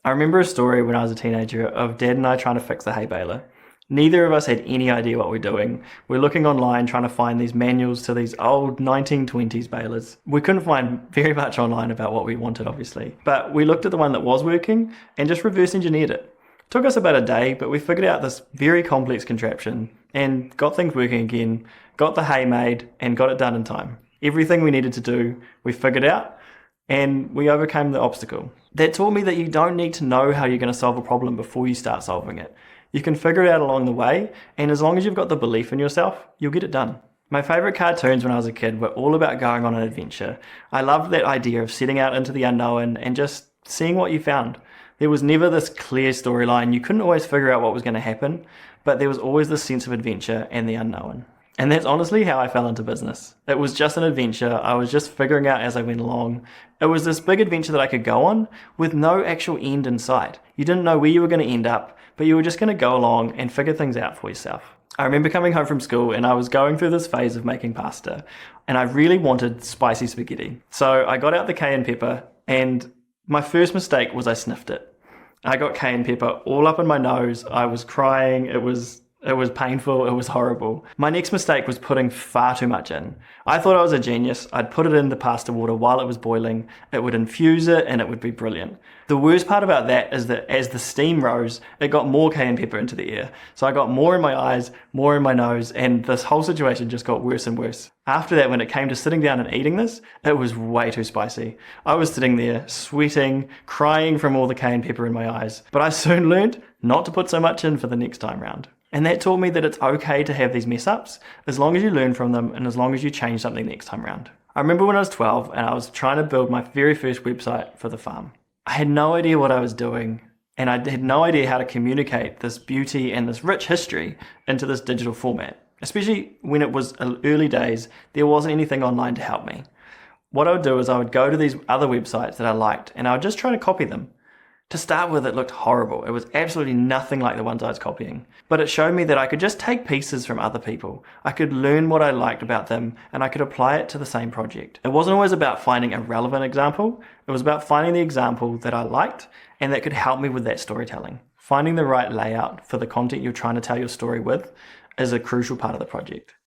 I remember a story when I was a teenager of Dad and I trying to fix the hay baler. Neither of us had any idea what we're doing. We're looking online trying to find these manuals to these old 1920s balers. We couldn't find very much online about what we wanted, obviously, but we looked at the one that was working and just reverse engineered it. Took us about a day, but we figured out this very complex contraption and got things working again, got the hay made, and got it done in time. Everything we needed to do, we figured out, and we overcame the obstacle. That taught me that you don't need to know how you're going to solve a problem before you start solving it. You can figure it out along the way, and as long as you've got the belief in yourself, you'll get it done. My favourite cartoons when I was a kid were all about going on an adventure. I loved that idea of setting out into the unknown and just seeing what you found. There was never this clear storyline. You couldn't always figure out what was going to happen, but there was always this sense of adventure and the unknown. And that's honestly how I fell into business. It was just an adventure. I was just figuring out as I went along. It was this big adventure that I could go on with no actual end in sight. You didn't know where you were going to end up, but you were just going to go along and figure things out for yourself. I remember coming home from school and I was going through this phase of making pasta, and I really wanted spicy spaghetti. So I got out the cayenne pepper, and my first mistake was I sniffed it. I got cayenne pepper all up in my nose. I was crying. It was painful. It was horrible. My next mistake was putting far too much in. I thought I was a genius. I'd put it in the pasta water while it was boiling. It would infuse it and it would be brilliant. The worst part about that is that as the steam rose, it got more cayenne pepper into the air. So I got more in my eyes, more in my nose, and this whole situation just got worse and worse. After that, when it came to sitting down and eating this, it was way too spicy. I was sitting there, sweating, crying from all the cayenne pepper in my eyes. But I soon learned not to put so much in for the next time round. And that taught me that it's okay to have these mess ups as long as you learn from them and as long as you change something next time round. I remember when I was 12 and I was trying to build my very first website for the farm. I had no idea what I was doing, and I had no idea how to communicate this beauty and this rich history into this digital format. Especially when it was early days, there wasn't anything online to help me. What I would do is I would go to these other websites that I liked and I would just try to copy them. To start with, it looked horrible. It was absolutely nothing like the ones I was copying. But it showed me that I could just take pieces from other people. I could learn what I liked about them and I could apply it to the same project. It wasn't always about finding a relevant example. It was about finding the example that I liked and that could help me with that storytelling. Finding the right layout for the content you're trying to tell your story with is a crucial part of the project.